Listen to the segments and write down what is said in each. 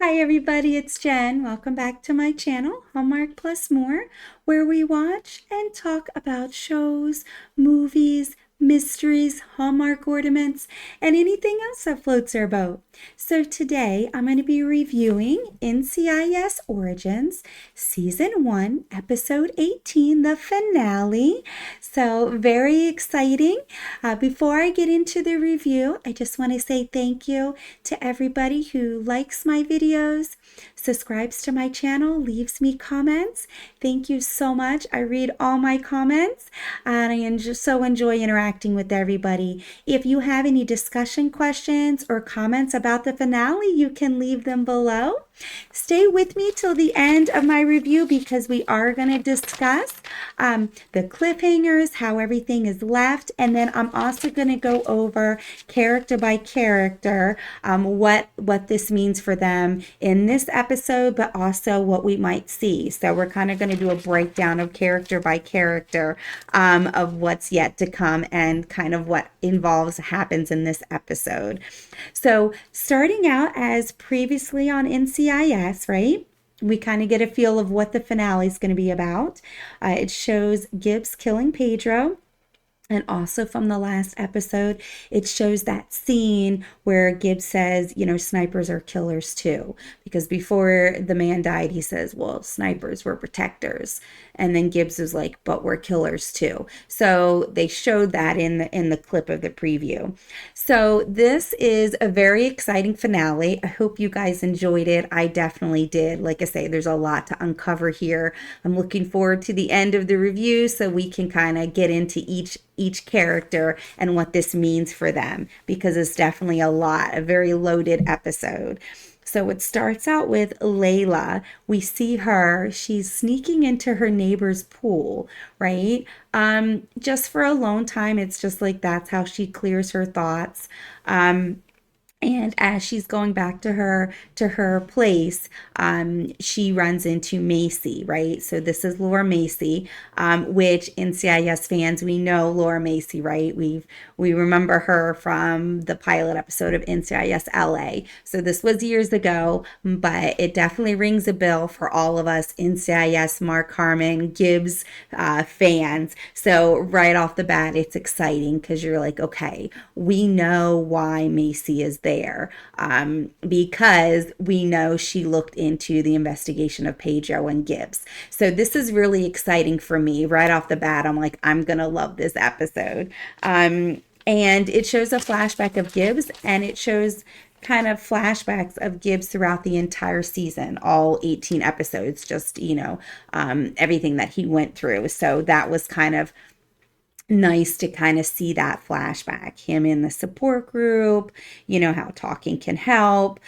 Hi everybody, it's Jen. Welcome back to my channel, Hallmark Plus More, where we watch and talk about shows, movies, mysteries, Hallmark ornaments, and anything else that floats our boat. So today I'm going to be reviewing NCIS Origins, Season 1, Episode 18, the finale. So very exciting. Before I get into the review, I just want to say thank you to everybody who likes my videos, subscribes to my channel, leaves me comments. Thank you so much. I read all my comments and I so enjoy interacting with everybody. If you have any discussion questions or comments about the finale, you can leave them below. Stay with me till the end of my review because we are going to discuss the cliffhangers, how everything is left, and then I'm also going to go over character by character what this means for them in this episode, but also what we might see. So we're kind of going to do a breakdown of character by character of what's yet to come and kind of what happens in this episode. So starting out as previously on NCIS, right? We kind of get a feel of what the finale is going to be about. It shows Gibbs killing Pedro. And also from the last episode, it shows that scene where Gibbs says, snipers are killers too. Because before the man died, he says, well, snipers were protectors. And then Gibbs was like, but we're killers too. So they showed that in the clip of the preview. So this is a very exciting finale. I hope you guys enjoyed it. I definitely did. Like I say, there's a lot to uncover here. I'm looking forward to the end of the review so we can kind of get into each character and what this means for them, because it's definitely a very loaded episode. So it starts out with Layla. We see her, she's sneaking into her neighbor's pool, right? Just for alone time. It's just like that's how she clears her thoughts. And as she's going back to her place, she runs into Macy, right? So this is Laura Macy, which NCIS fans, we know Laura Macy, right? We remember her from the pilot episode of NCIS LA. So this was years ago, but it definitely rings a bell for all of us NCIS Mark Harmon Gibbs fans. So right off the bat, it's exciting because you're like, okay, we know why Macy is there, because we know she looked into the investigation of Pedro and Gibbs. So this is really exciting for me. Right off the bat, I'm like, I'm going to love this episode. And it shows a flashback of Gibbs, and it shows kind of flashbacks of Gibbs throughout the entire season, all 18 episodes, just, everything that he went through. So that was kind of nice to kind of see that flashback, him in the support group, how talking can help,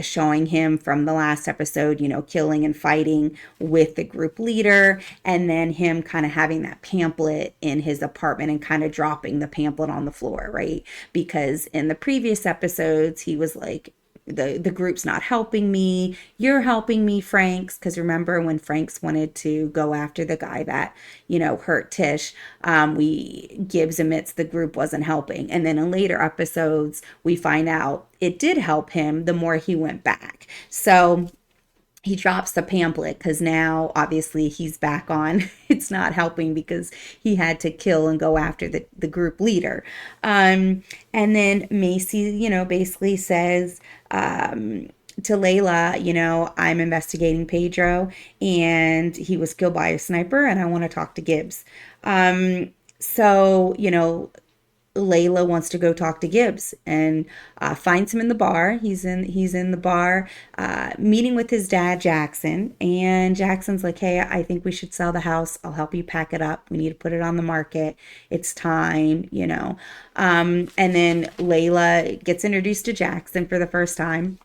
showing him from the last episode, killing and fighting with the group leader, and then him kind of having that pamphlet in his apartment and kind of dropping the pamphlet on the floor, right? Because in the previous episodes, he was like, the group's not helping me, you're helping me, Franks. Because remember when Franks wanted to go after the guy that hurt Tish, we Gibbs admits the group wasn't helping, and then in later episodes we find out it did help him the more he went back. So he drops the pamphlet because now obviously he's back on. It's not helping because he had to kill and go after the group leader. And then Macy, basically says to Layla, I'm investigating Pedro and he was killed by a sniper and I want to talk to Gibbs. So, Layla wants to go talk to Gibbs and finds him in the bar. He's in the bar meeting with his dad, Jackson. And Jackson's like, hey, I think we should sell the house. I'll help you pack it up. We need to put it on the market. It's time, And then Layla gets introduced to Jackson for the first time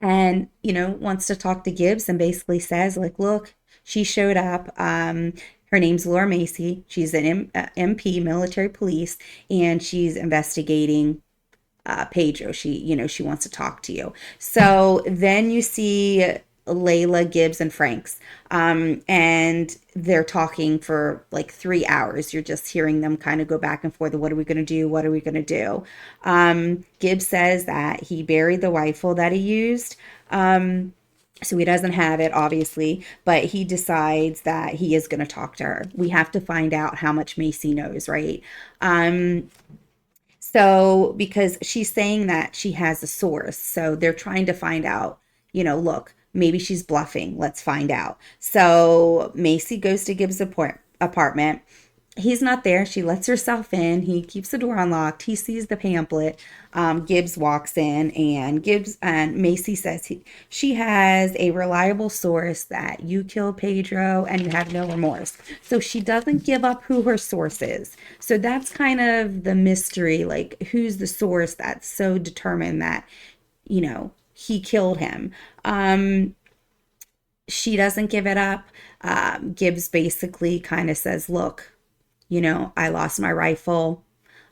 and, wants to talk to Gibbs and basically says, like, look, she showed up. Her name's Laura Macy. She's an MP, military police, and she's investigating Pedro. She wants to talk to you. So then you see Layla, Gibbs, and Franks. And they're talking for like 3 hours. You're just hearing them kind of go back and forth. What are we going to do? What are we going to do? Gibbs says that he buried the rifle that he used. So he doesn't have it, obviously, but he decides that he is going to talk to her. We have to find out how much Macy knows, right? So, because she's saying that she has a source, so they're trying to find out, look, maybe she's bluffing. Let's find out. So, Macy goes to Gibbs' apartment. He's not there. She lets herself in. He keeps the door unlocked. He sees the pamphlet. Gibbs walks in, and Gibbs and Macy says she has a reliable source that you killed Pedro and you have no remorse. So she doesn't give up who her source is. So that's kind of the mystery, like who's the source that's so determined that he killed him. She doesn't give it up. Gibbs basically kind of says, look, I lost my rifle.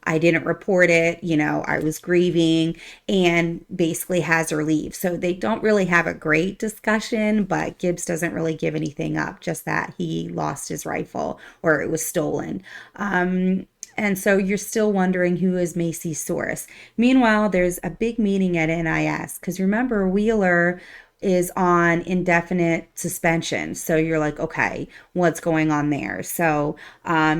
I didn't report it. I was grieving, and basically has her leave. So they don't really have a great discussion, but Gibbs doesn't really give anything up, just that he lost his rifle or it was stolen. And so you're still wondering who is Macy's source. Meanwhile, there's a big meeting at NIS because remember, Wheeler is on indefinite suspension. So you're like, okay, what's going on there? So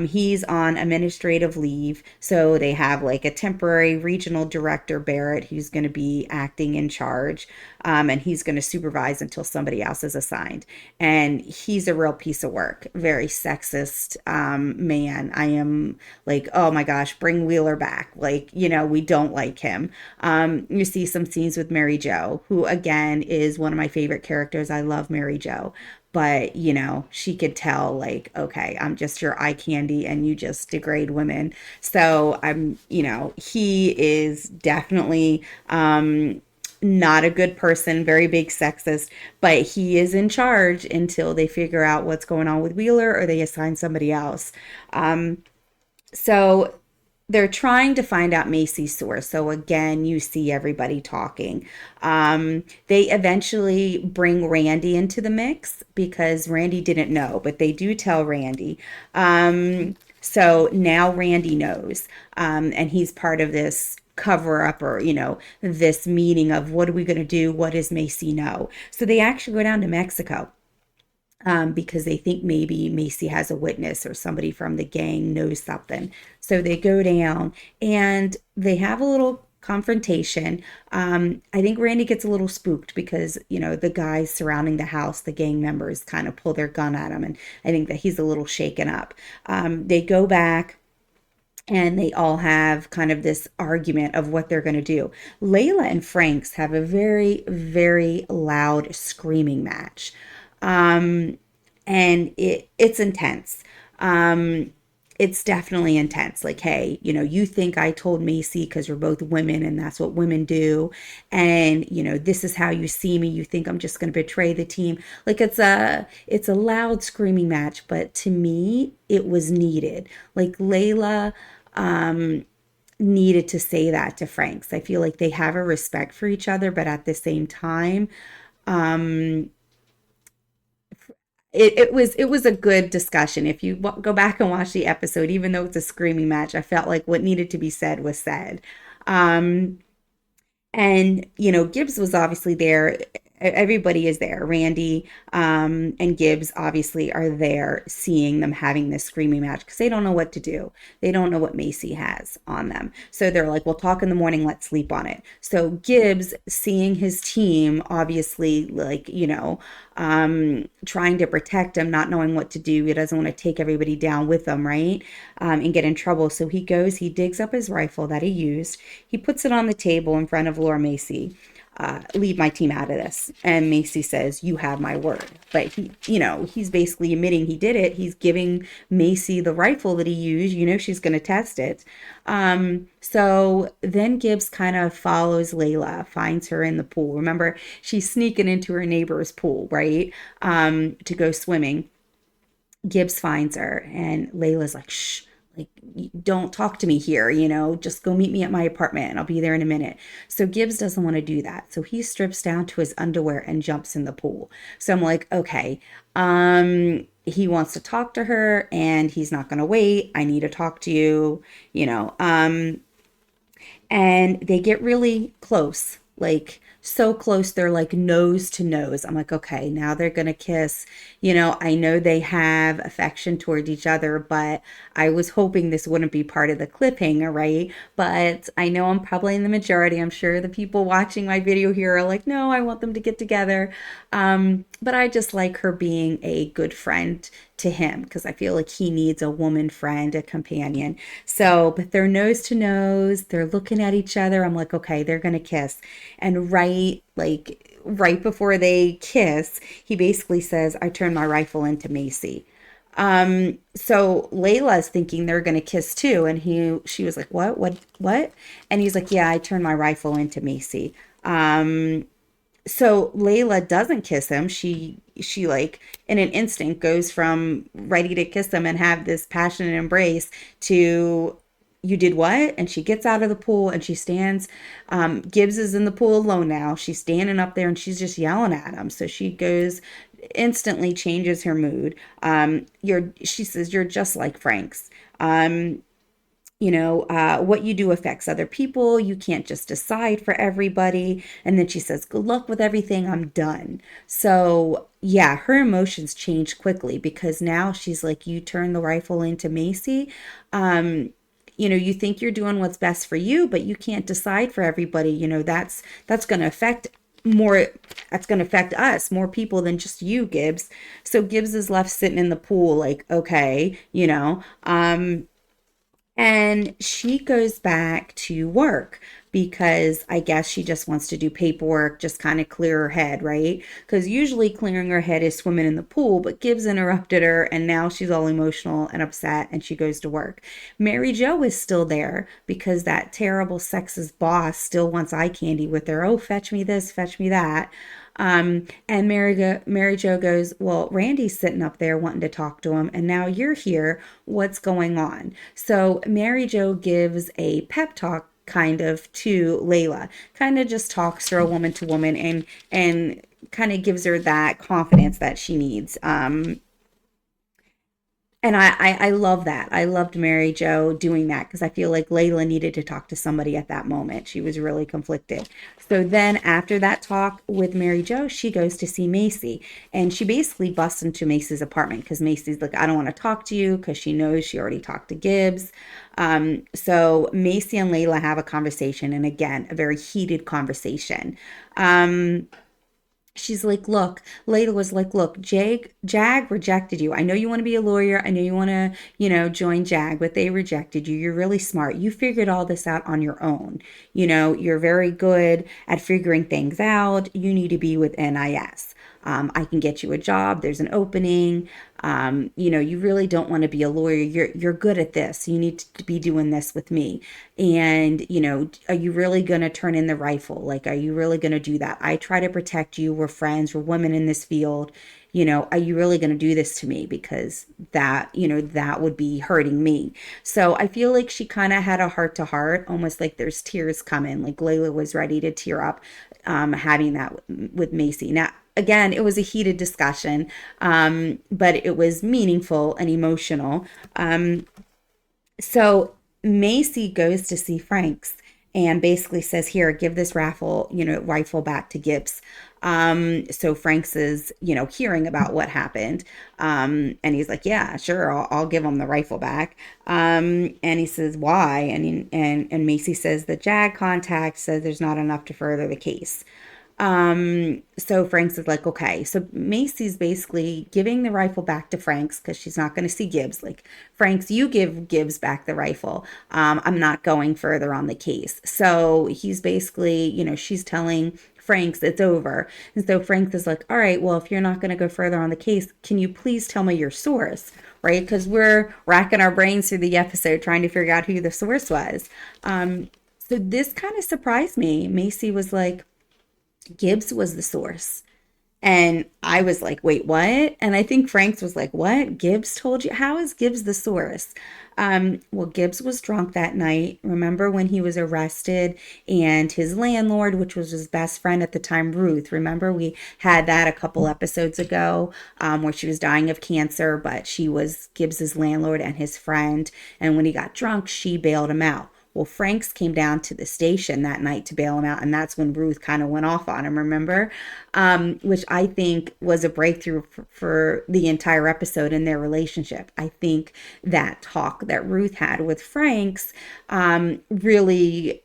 he's on administrative leave. So they have like a temporary regional director, Barrett, who's going to be acting in charge. And he's going to supervise until somebody else is assigned. And he's a real piece of work, very sexist man. I am like, oh my gosh, bring Wheeler back. Like, we don't like him. You see some scenes with Mary Jo, who again is one of my favorite characters. I love Mary Jo. But, she could tell, like, okay, I'm just your eye candy and you just degrade women. So he is definitely not a good person, very big sexist, but he is in charge until they figure out what's going on with Wheeler or they assign somebody else. So they're trying to find out Macy's source. So again, you see everybody talking. They eventually bring Randy into the mix because Randy didn't know, but they do tell Randy. So now Randy knows, and he's part of this cover up or this meeting of what are we going to do, what does Macy know. So they actually go down to Mexico because they think maybe Macy has a witness or somebody from the gang knows something. So they go down and they have a little confrontation. I think Randy gets a little spooked because, the guys surrounding the house, the gang members kind of pull their gun at him. And I think that he's a little shaken up. They go back and they all have kind of this argument of what they're going to do. Layla and Franks have a very, very loud screaming match. And it's intense. It's definitely intense. Like, hey, you think I told Macy because we're both women and that's what women do. And, this is how you see me. You think I'm just going to betray the team. Like it's a loud screaming match, but to me, it was needed. Like Layla, needed to say that to Franks. I feel like they have a respect for each other, but at the same time, it was a good discussion. If you go back and watch the episode, even though it's a screaming match, I felt like what needed to be said was said. Um, and Gibbs was obviously there. Everybody is there. Randy and Gibbs obviously are there, seeing them having this screaming match because they don't know what to do. They don't know what Macy has on them. So they're like, we'll talk in the morning. Let's sleep on it. So Gibbs, seeing his team, obviously, like, trying to protect him, not knowing what to do. He doesn't want to take everybody down with him, right? And get in trouble. So he digs up his rifle that he used. He puts it on the table in front of Laura Macy. Leave my team out of this. And Macy says, you have my word. But he's basically admitting he did it. He's giving Macy the rifle that he used. She's going to test it. So then Gibbs kind of follows Layla, finds her in the pool. Remember, she's sneaking into her neighbor's pool, right? To go swimming. Gibbs finds her and Layla's like, shh. like, don't talk to me here, just go meet me at my apartment and I'll be there in a minute. So Gibbs doesn't want to do that. So he strips down to his underwear and jumps in the pool. So I'm like, okay, he wants to talk to her and he's not going to wait. I need to talk to you, you know. And they get really close, like so close they're like nose to nose. I'm like, okay, now they're gonna kiss. I know they have affection toward each other, but I was hoping this wouldn't be part of the cliffhanger, right? But I know I'm probably in the majority. I'm sure the people watching my video here are like, no, I want them to get together. But I just like her being a good friend to him because I feel like he needs a woman friend, a companion. So, but they're nose to nose, they're looking at each other. I'm like, okay, they're gonna kiss. And right before they kiss, he basically says, I turned my rifle into Macy. So Layla's thinking they're gonna kiss too, and she was like, what? And he's like, yeah, I turned my rifle into Macy. So Layla doesn't kiss him. She like in an instant goes from ready to kiss him and have this passionate embrace to you did what? And she gets out of the pool and she stands. Gibbs is in the pool alone now. She's standing up there and she's just yelling at him. So she goes instantly changes her mood. She says, you're just like Frank's. What you do affects other people. You can't just decide for everybody. And then she says, good luck with everything. I'm done. So, yeah, her emotions change quickly because now she's like, you turn the rifle into Macy. You think you're doing what's best for you, but you can't decide for everybody. That's going to affect more that's going to affect us more people than just you, Gibbs. So Gibbs is left sitting in the pool like, okay, and she goes back to work because I guess she just wants to do paperwork, just kind of clear her head, right? Because usually clearing her head is swimming in the pool, but Gibbs interrupted her and now she's all emotional and upset and she goes to work. Mary Jo is still there because that terrible sexist boss still wants eye candy with her. Oh, fetch me this, fetch me that. And Mary Jo goes, well, Randy's sitting up there wanting to talk to him, and now you're here. What's going on? So Mary Jo gives a pep talk kind of to Layla, kind of just talks her a woman to woman and kind of gives her that confidence that she needs. And I love that. I loved Mary Jo doing that because I feel like Layla needed to talk to somebody at that moment. She was really conflicted. So then after that talk with Mary Jo, she goes to see Macy. And she basically busts into Macy's apartment because Macy's like, I don't want to talk to you because she knows she already talked to Gibbs. So Macy and Layla have a conversation. And again, a very heated conversation. She's like, look, Layla was like, look, Jag rejected you. I know you want to be a lawyer. I know you want to, join Jag, but they rejected you. You're really smart. You figured all this out on your own. You're very good at figuring things out. You need to be with NIS. I can get you a job. There's an opening. You really don't want to be a lawyer. You're good at this. You need to be doing this with me. And, are you really going to turn in the rifle? Like, are you really going to do that? I try to protect you. We're friends. We're women in this field. Are you really going to do this to me? Because that would be hurting me. So I feel like she kind of had a heart to heart, almost like there's tears coming. Like Layla was ready to tear up, having that with Macy. Now, again, it was a heated discussion, but it was meaningful and emotional. So Macy goes to see Frank's and basically says, here, give this rifle back to Gibbs. So Frank's is, hearing about what happened. And he's like, yeah, sure, I'll give him the rifle back. And he says, why? And Macy says the JAG contact says there's not enough to further the case. So Frank's is like, okay. So Macy's basically giving the rifle back to Frank's because she's not going to see Gibbs. Like, Frank's, you give Gibbs back the rifle. I'm not going further on the case. So he's basically, she's telling Frank's it's over. And so Frank is like, all right, well, if you're not going to go further on the case, can you please tell me your source? Right? Because we're racking our brains through the episode trying to figure out who the source was. So this kind of surprised me. Macy was like, Gibbs was the source. And I was like, wait, what? And I think Frank's was like, what? Gibbs told you? How is Gibbs the source? Well, Gibbs was drunk that night. Remember when he was arrested and his landlord, which was his best friend at the time, Ruth, remember we had that a couple episodes ago, where she was dying of cancer, but she was Gibbs's landlord and his friend. And when he got drunk, she bailed him out. Well, Franks came down to the station that night to bail him out, and that's when Ruth kind of went off on him, remember? Which I think was a breakthrough for the entire episode in their relationship. I think that talk that Ruth had with Franks really,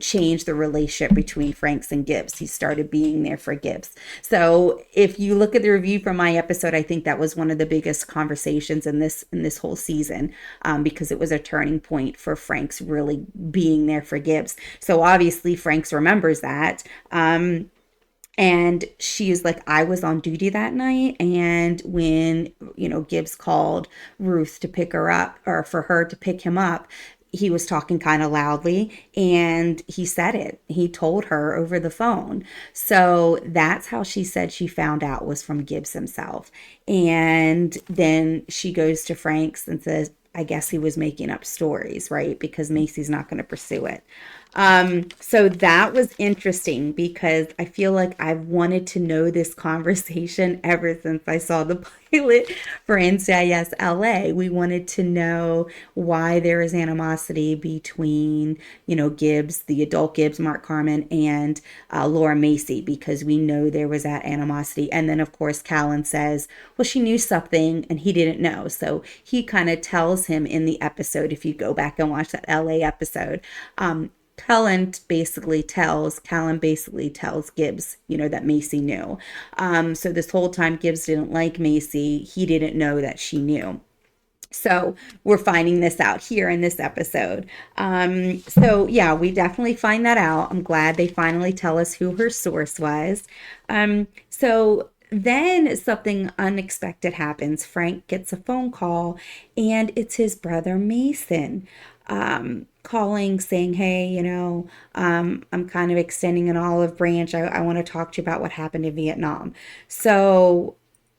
changed the relationship between Franks and Gibbs. He started being there for Gibbs. So if you look at the review from my episode, I think that was one of the biggest conversations in this whole season, because it was a turning point for Franks really being there for Gibbs. So obviously Franks remembers that. And she's like, I was on duty that night. And when, Gibbs called Ruth to pick her up, or for her to pick him up, he was talking kind of loudly, and he said it. He told her over the phone. So that's how she said she found out, was from Gibbs himself. And then she goes to Franks and says, I guess he was making up stories, right? Because Macy's not going to pursue it. So that was interesting because I feel like I've wanted to know this conversation ever since I saw the pilot for NCIS LA. We wanted to know why there is animosity between, Gibbs, the adult Gibbs, Mark Carmen, and Laura Macy, because we know there was that animosity. And then, of course, Callan says, well, she knew something and he didn't know. So he kind of tells him in the episode, if you go back and watch that LA episode, Callan basically tells Gibbs, that Macy knew. So this whole time Gibbs didn't like Macy. He didn't know that she knew. So we're finding this out here in this episode. So yeah, we definitely find that out. I'm glad they finally tell us who her source was. So then something unexpected happens. Frank gets a phone call, and it's his brother Mason, calling saying, hey, I'm kind of extending an olive branch. I want to talk to you about what happened in Vietnam. So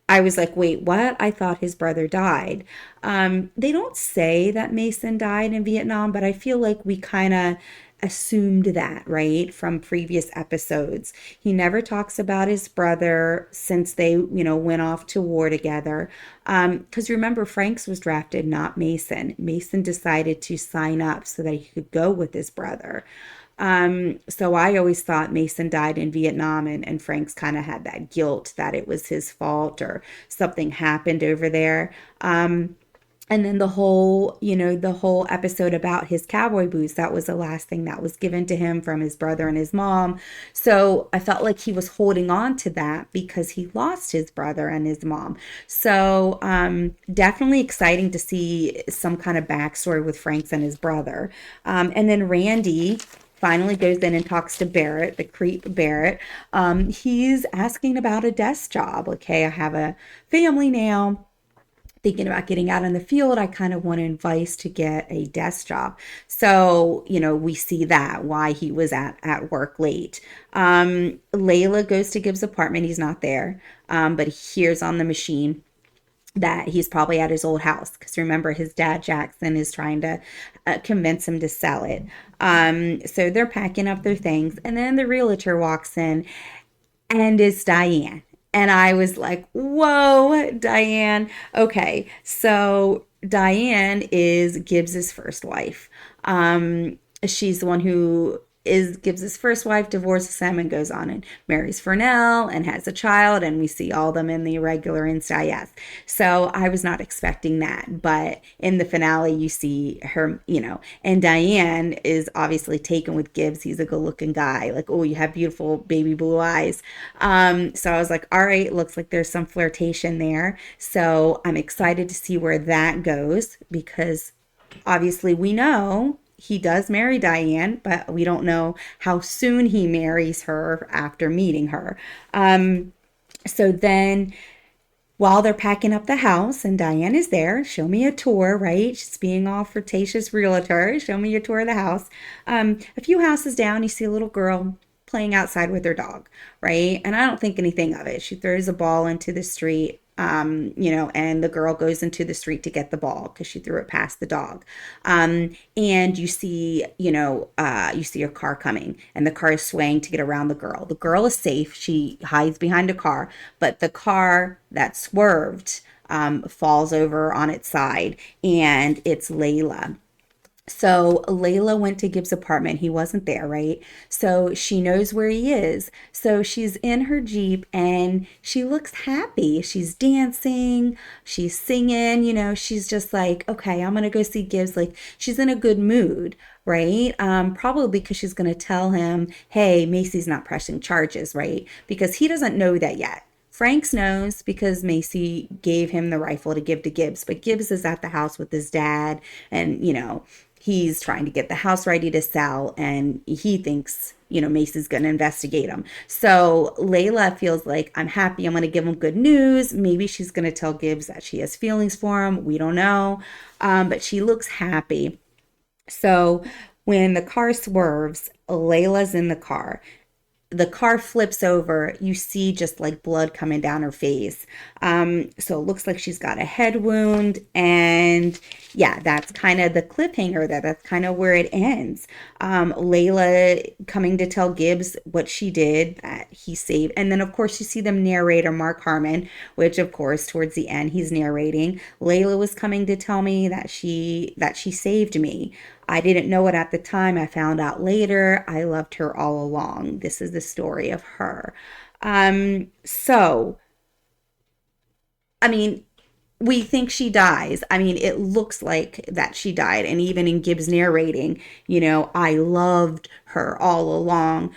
I was like, wait, what? I thought his brother died. They don't say that Mason died in Vietnam, but I feel like we kind of assumed that, right, from previous episodes. He never talks about his brother since they, went off to war together. Because remember, Franks was drafted, not Mason. Mason decided to sign up so that he could go with his brother. So I always thought Mason died in Vietnam, and Franks kind of had that guilt that it was his fault or something happened over there. And then the whole episode about his cowboy boots, that was the last thing that was given to him from his brother and his mom. So I felt like he was holding on to that because he lost his brother and his mom. So definitely exciting to see some kind of backstory with Franks and his brother. And then Randy finally goes in and talks to Barrett, the creep Barrett. He's asking about a desk job. Okay, I have a family now, thinking about getting out in the field. I kind of want advice to get a desk job. So, we see that why he was at work late. Layla goes to Gibbs' apartment. He's not there, but he hears on the machine that he's probably at his old house, because remember, his dad Jackson is trying to convince him to sell it. So they're packing up their things, and then the realtor walks in, and it's Diane. And I was like, whoa, Diane. Okay, so Diane is Gibbs's first wife. She's the one who is Gibbs's first wife, divorces him, and goes on and marries Fernell and has a child, and we see all of them in the regular NCIS. So I was not expecting that, but in the finale you see her, and Diane is obviously taken with Gibbs. He's a good-looking guy. Like, oh, you have beautiful baby blue eyes. So I was like, all right, looks like there's some flirtation there. So I'm excited to see where that goes, because obviously we know he does marry Diane, but we don't know how soon he marries her after meeting her. So then while they're packing up the house and Diane is there, show me a tour, right? She's being all flirtatious realtor. Show me a tour of the house. A few houses down, you see a little girl playing outside with her dog, right? And I don't think anything of it. She throws a ball into the street, and the girl goes into the street to get the ball because she threw it past the dog. And you see a car coming, and the car is swaying to get around the girl. The girl is safe. She hides behind a car, but the car that swerved falls over on its side, and it's Layla. So Layla went to Gibbs' apartment. He wasn't there, right? So she knows where he is. So she's in her Jeep and she looks happy. She's dancing, she's singing, she's just like, okay, I'm gonna go see Gibbs. Like she's in a good mood, right? Probably because she's gonna tell him, hey, Macy's not pressing charges, right? Because he doesn't know that yet. Franks knows because Macy gave him the rifle to give to Gibbs, but Gibbs is at the house with his dad, and he's trying to get the house ready to sell, and he thinks Macy's going to investigate him. So Layla feels like, I'm happy, I'm going to give him good news. Maybe she's going to tell Gibbs that she has feelings for him. We don't know, but she looks happy. So when the car swerves, Layla's in the car flips over. You see just like blood coming down her face. So it looks like she's got a head wound. And yeah, that's kind of the cliffhanger. That's kind of where it ends. Layla coming to tell Gibbs what she did, that he saved. And then, of course, you see them narrator, Mark Harmon, which, of course, towards the end, he's narrating. Layla was coming to tell me that she saved me. I didn't know it at the time. I found out later. I loved her all along. This is the story of her. So, I mean, we think she dies. I mean, it looks like that she died. And even in Gibbs narrating, I loved her all along.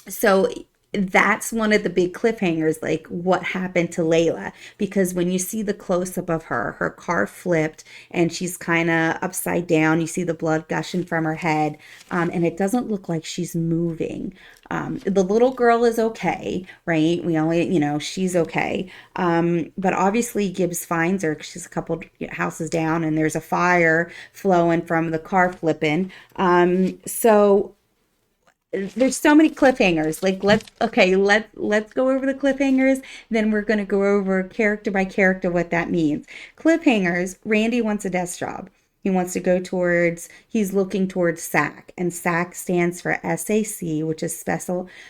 So that's one of the big cliffhangers, like what happened to Layla. Because when you see the close up of her car flipped and she's kind of upside down. You see the blood gushing from her head, and it doesn't look like she's moving. The little girl is okay, right? We only, she's okay. But obviously Gibbs finds her 'cause she's a couple houses down and there's a fire flowing from the car flipping. So there's so many cliffhangers. Like let's go over the cliffhangers. Then we're gonna go over character by character what that means. Cliffhangers. Randy wants a desk job. He wants to go towards, he's looking towards SAC, and SAC stands for SAC, which is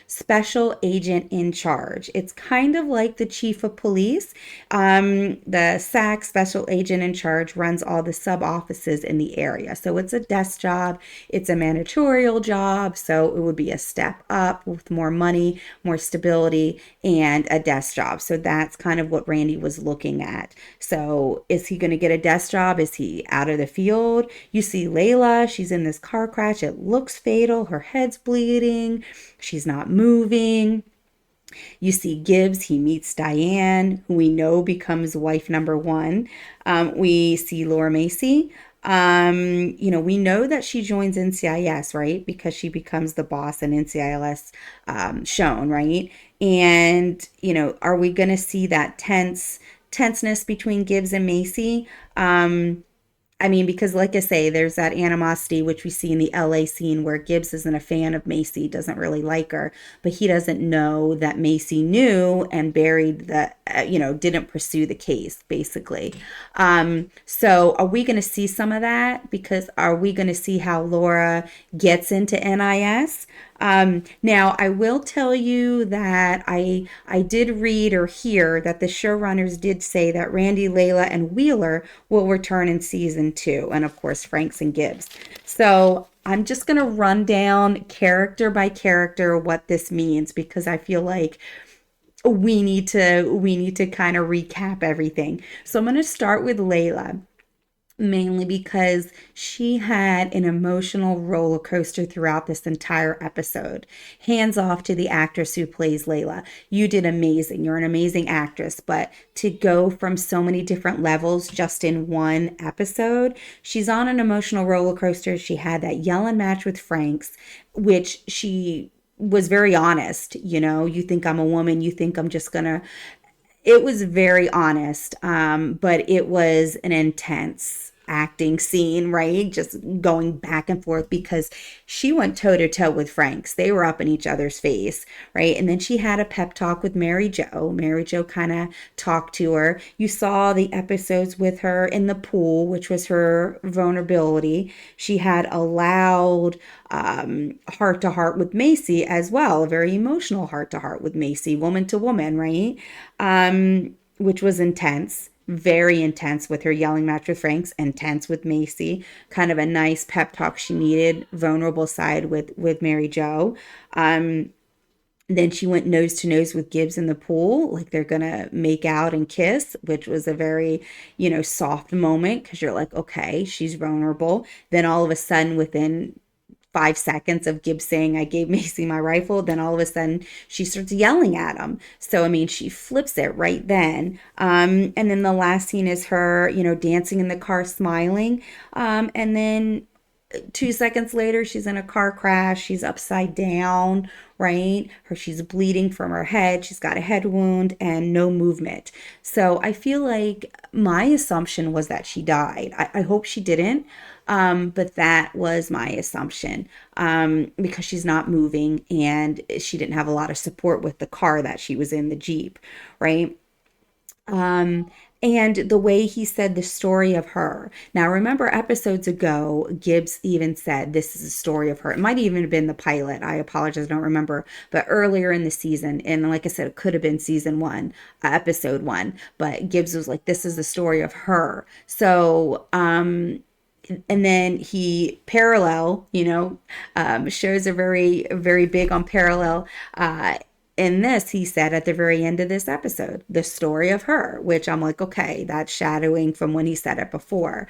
Special Agent in Charge. It's kind of like the chief of police. The SAC, Special Agent in Charge, runs all the sub offices in the area. So it's a desk job, it's a managerial job, so it would be a step up with more money, more stability, and a desk job. So that's kind of what Randy was looking at. So is he going to get a desk job? Is he out of the field? You see Layla, she's in this car crash. It looks fatal. Her head's bleeding. She's not moving. You see Gibbs, he meets Diane, who we know becomes wife number one. We see Laura Macy. We know that she joins NCIS, right? Because she becomes the boss in NCIS, shown, right? And, are we going to see that tenseness between Gibbs and Macy? Because like I say, there's that animosity, which we see in the LA scene where Gibbs isn't a fan of Macy, doesn't really like her, but he doesn't know that Macy knew and buried didn't pursue the case, basically. So are we going to see some of that? Because are we going to see how Laura gets into NIS? Now, I will tell you that I did read or hear that the showrunners did say that Randy, Layla, and Wheeler will return in season 2, and of course Franks and Gibbs. So I'm just gonna run down character by character what this means, because I feel like we need to kind of recap everything. So I'm gonna start with Layla, mainly because she had an emotional roller coaster throughout this entire episode. Hands off to the actress who plays Layla. You did amazing. You're an amazing actress, but to go from so many different levels just in one episode, she's on an emotional roller coaster. She had that yelling match with Franks, which she was very honest. You think I'm a woman, you think I'm just gonna, it was very honest, but it was an intense acting scene, right? Just going back and forth because she went toe to toe with Frank's. They were up in each other's face, right? And then she had a pep talk with Mary Jo. Mary Jo kind of talked to her. You saw the episodes with her in the pool, which was her vulnerability. She had a loud heart to heart with Macy as well, a very emotional heart to heart with Macy, woman to woman, right? Which was intense, very intense with her yelling match with Franks, intense with Macy, kind of a nice pep talk she needed, vulnerable side with Mary Jo. Then she went nose to nose with Gibbs in the pool, like they're gonna make out and kiss, which was a very, soft moment because you're like, okay, she's vulnerable. Then all of a sudden, within 5 seconds of Gibbs saying, I gave Macy my rifle, then all of a sudden she starts yelling at him. So, I mean, she flips it right then. And then the last scene is her, dancing in the car, smiling. And then 2 seconds later, she's in a car crash. She's upside down, right? She's bleeding from her head. She's got a head wound and no movement. So I feel like my assumption was that she died. I hope she didn't. But that was my assumption because she's not moving and she didn't have a lot of support with the car that she was in, the Jeep, right? Um, and the way he said the story of her. Now, remember episodes ago, Gibbs even said this is a story of her. It might even have been the pilot. I apologize, I don't remember. But earlier in the season, and like I said, it could have been season one, episode one. But Gibbs was like, this is the story of her. So, and then he parallel, shows are very, very big on parallel. In this, he said at the very end of this episode, the story of her, which I'm like, okay, that's shadowing from when he said it before.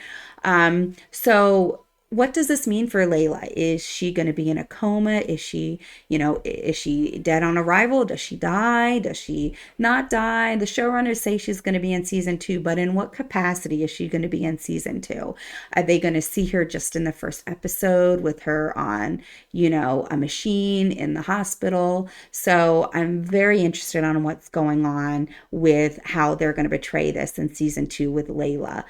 So what does this mean for Layla? Is she going to be in a coma? Is she dead on arrival? Does she die? Does she not die? The showrunners say she's going to be in season two, but in what capacity is she going to be in season two? Are they going to see her just in the first episode with her on, a machine in the hospital? So I'm very interested on what's going on with how they're going to portray this in season two with Layla.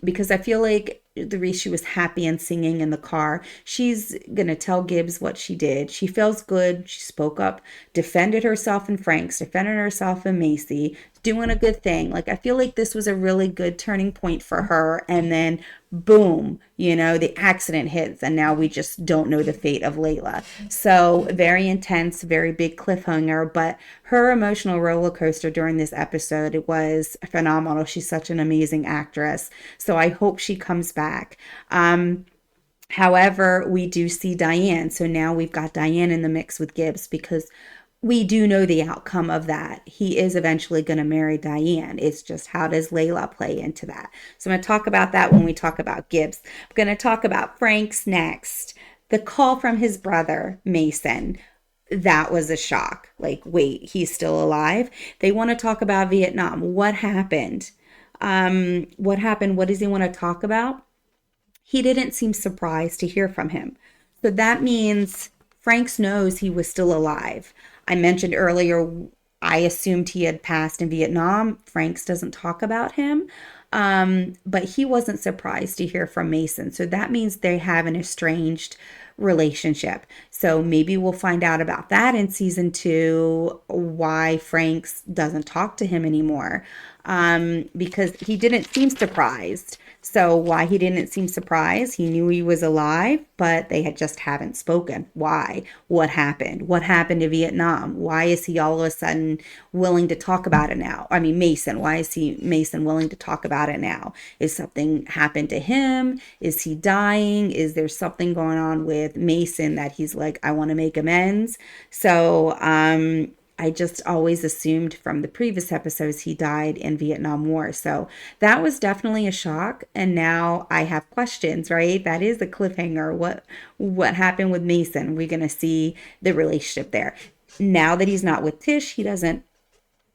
Because I feel like the reason she was happy and singing in the car, she's going to tell Gibbs what she did. She feels good. She spoke up, defended herself in Frank's, defended herself in Macy, doing a good thing. Like, I feel like this was a really good turning point for her. And then, boom, the accident hits. And now we just don't know the fate of Layla. So, very intense, very big cliffhanger. But her emotional roller coaster during this episode, it was phenomenal. She's such an amazing actress. So, I hope she comes back. However, we do see Diane. So now we've got Diane in the mix with Gibbs because we do know the outcome of that. He is eventually going to marry Diane. It's just how does Layla play into that? So I'm going to talk about that when we talk about Gibbs. I'm going to talk about Frank's next. The call from his brother, Mason. That was a shock. Like, wait, he's still alive? They want to talk about Vietnam. What happened? What happened? What does he want to talk about? He didn't seem surprised to hear from him. So that means Franks knows he was still alive. I mentioned earlier, I assumed he had passed in Vietnam. Franks doesn't talk about him. But he wasn't surprised to hear from Mason. So that means they have an estranged relationship. So maybe we'll find out about that in season two, why Franks doesn't talk to him anymore. Because he didn't seem surprised. So why he didn't seem surprised, he knew he was alive, but they just haven't spoken. Why? What happened? What happened to Vietnam? Why is he all of a sudden willing to talk about it now? I mean, Mason, why is Mason willing to talk about it now? Is something happened to him? Is he dying? Is there something going on with Mason that he's like, I want to make amends? So, I just always assumed from the previous episodes he died in Vietnam War. So that was definitely a shock. And now I have questions, right? That is a cliffhanger. What happened with Mason? We're going to see the relationship there. Now that he's not with Tish, he doesn't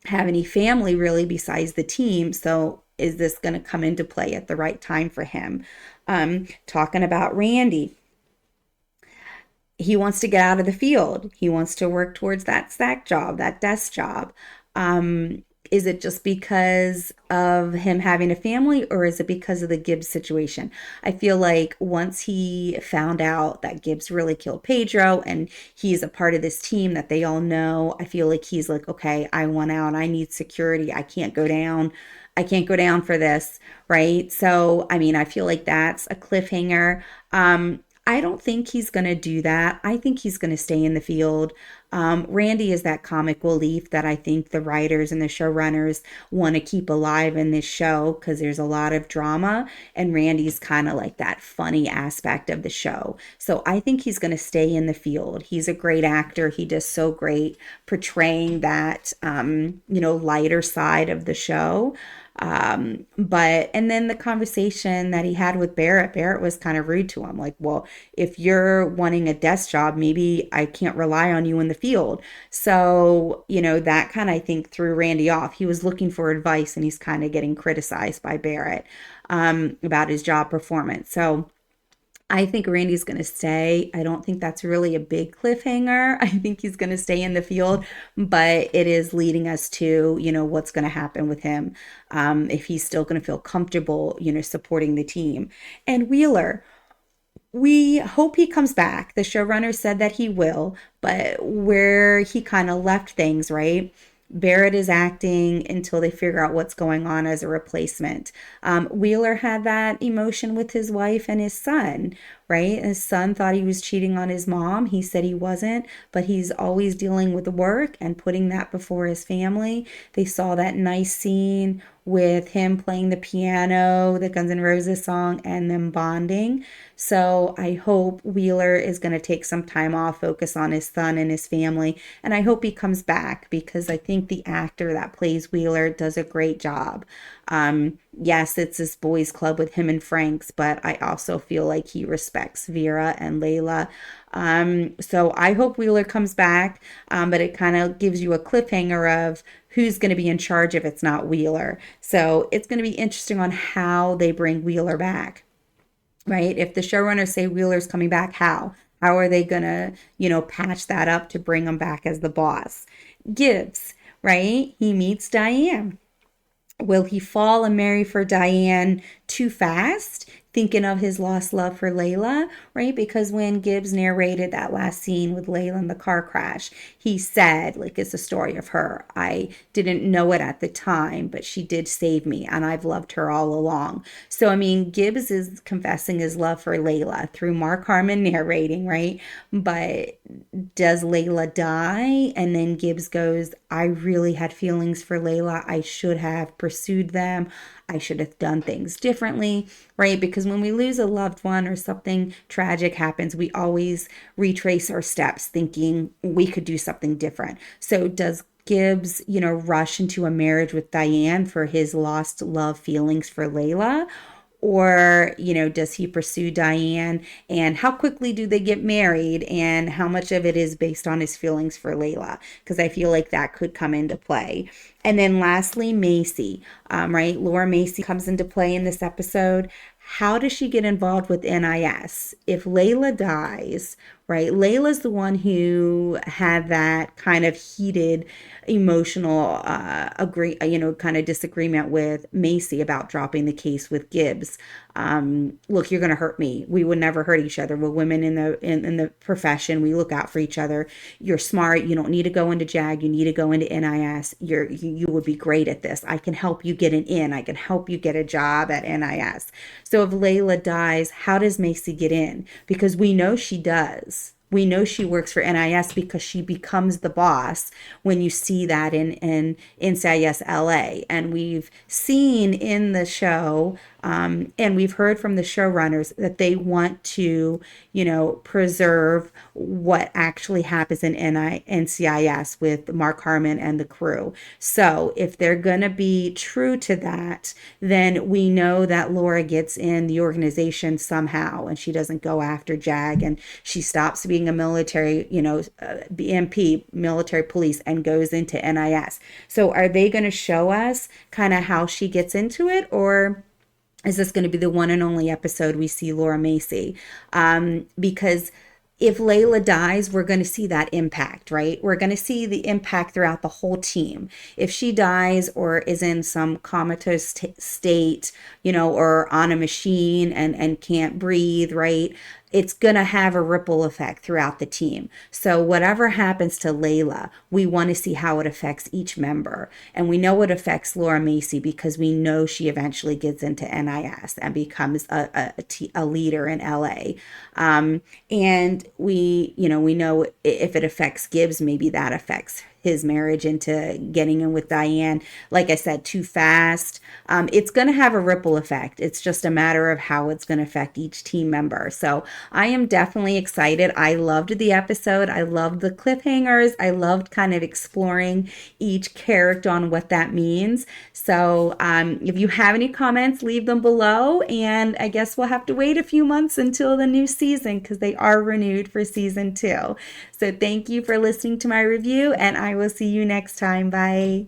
have any family really besides the team. So is this going to come into play at the right time for him? Talking about Randy. He wants to get out of the field. He wants to work towards that SAC job, that desk job. is it just because of him having a family, or is it because of the Gibbs situation? I feel like once he found out that Gibbs really killed Pedro and he's a part of this team that they all know, I feel like he's like, okay, I want out. I need security. I can't go down. I can't go down for this, right? So, I mean, I feel like that's a cliffhanger. I don't think he's going to do that. I think he's going to stay in the field. Randy is that comic relief that I think the writers and the showrunners want to keep alive in this show because there's a lot of drama, and Randy's kind of like that funny aspect of the show. So I think he's going to stay in the field. He's a great actor. He does so great portraying that, lighter side of the show. And then the conversation that he had with Barrett was kind of rude to him. Like, well, if you're wanting a desk job, maybe I can't rely on you in the field. So, that kind of, I think, threw Randy off. He was looking for advice and he's kind of getting criticized by Barrett, about his job performance. So, I think Randy's going to stay. I don't think that's really a big cliffhanger. I think he's going to stay in the field, but it is leading us to, what's going to happen with him, if he's still going to feel comfortable, supporting the team. And Wheeler, we hope he comes back. The showrunner said that he will, but where he kind of left things, right? Barrett is acting until they figure out what's going on as a replacement. Wheeler had that emotion with his wife and his son, right? His son thought he was cheating on his mom. He said he wasn't, but he's always dealing with work and putting that before his family. They saw that nice scene with him playing the piano, the Guns N' Roses song, and them bonding. So I hope Wheeler is going to take some time off, focus on his son and his family, and I hope he comes back because I think the actor that plays Wheeler does a great job. Yes, it's this boys club with him and Frank's, but I also feel like he respects Vera and Layla. So I hope Wheeler comes back, but it kind of gives you a cliffhanger of who's going to be in charge if it's not Wheeler. So it's going to be interesting on how they bring Wheeler back, right? If the showrunners say Wheeler's coming back, how? How are they going to, patch that up to bring him back as the boss? Gibbs, right? He meets Diane. Will he fall and marry for Diane too fast, thinking of his lost love for Layla, right? Because when Gibbs narrated that last scene with Layla in the car crash, he said, like, it's a story of her. I didn't know it at the time, but she did save me, and I've loved her all along. So, I mean, Gibbs is confessing his love for Layla through Mark Harmon narrating, right? But does Layla die? And then Gibbs goes, I really had feelings for Layla. I should have pursued them. I should have done things differently, right? Because when we lose a loved one or something tragic happens, we always retrace our steps thinking we could do something different. So does Gibbs, rush into a marriage with Diane for his lost love feelings for Layla? Or, does he pursue Diane? And how quickly do they get married? And how much of it is based on his feelings for Layla? Because I feel like that could come into play. And then lastly, Macy, right? Laura Macy comes into play in this episode. How does she get involved with NIS? If Layla dies, right? Layla's the one who had that kind of heated emotional kind of disagreement with Macy about dropping the case with Gibbs. Look, you're going to hurt me. We would never hurt each other. We're women in the profession. We look out for each other. You're smart. You don't need to go into JAG. You need to go into NIS. You would be great at this. I can help you get an in. I can help you get a job at NIS. So if Layla dies, how does Macy get in? Because we know she does. We know she works for NIS because she becomes the boss when you see that in NCIS LA. And we've seen in the show, and we've heard from the showrunners that they want to, preserve what actually happens in NCIS with Mark Harmon and the crew. So if they're going to be true to that, then we know that Laura gets in the organization somehow and she doesn't go after JAG and she stops being a military, MP, military police, and goes into NIS. So are they going to show us kind of how she gets into it, or is this going to be the one and only episode we see Laura Macy? Because if Layla dies, we're going to see that impact, right? We're going to see the impact throughout the whole team. If she dies or is in some comatose state, or on a machine and can't breathe, right? It's going to have a ripple effect throughout the team. So, whatever happens to Layla, we want to see how it affects each member. And we know it affects Laura Macy because we know she eventually gets into NIS and becomes a leader in LA. And we know if it affects Gibbs, maybe that affects his marriage into getting in with Diane, like I said, too fast. It's going to have a ripple effect. It's just a matter of how it's going to affect each team member. So I am definitely excited. I loved the episode. I loved the cliffhangers. I loved kind of exploring each character on what that means. So if you have any comments, leave them below. And I guess we'll have to wait a few months until the new season because they are renewed for season 2. So thank you for listening to my review, and I will see you next time. Bye.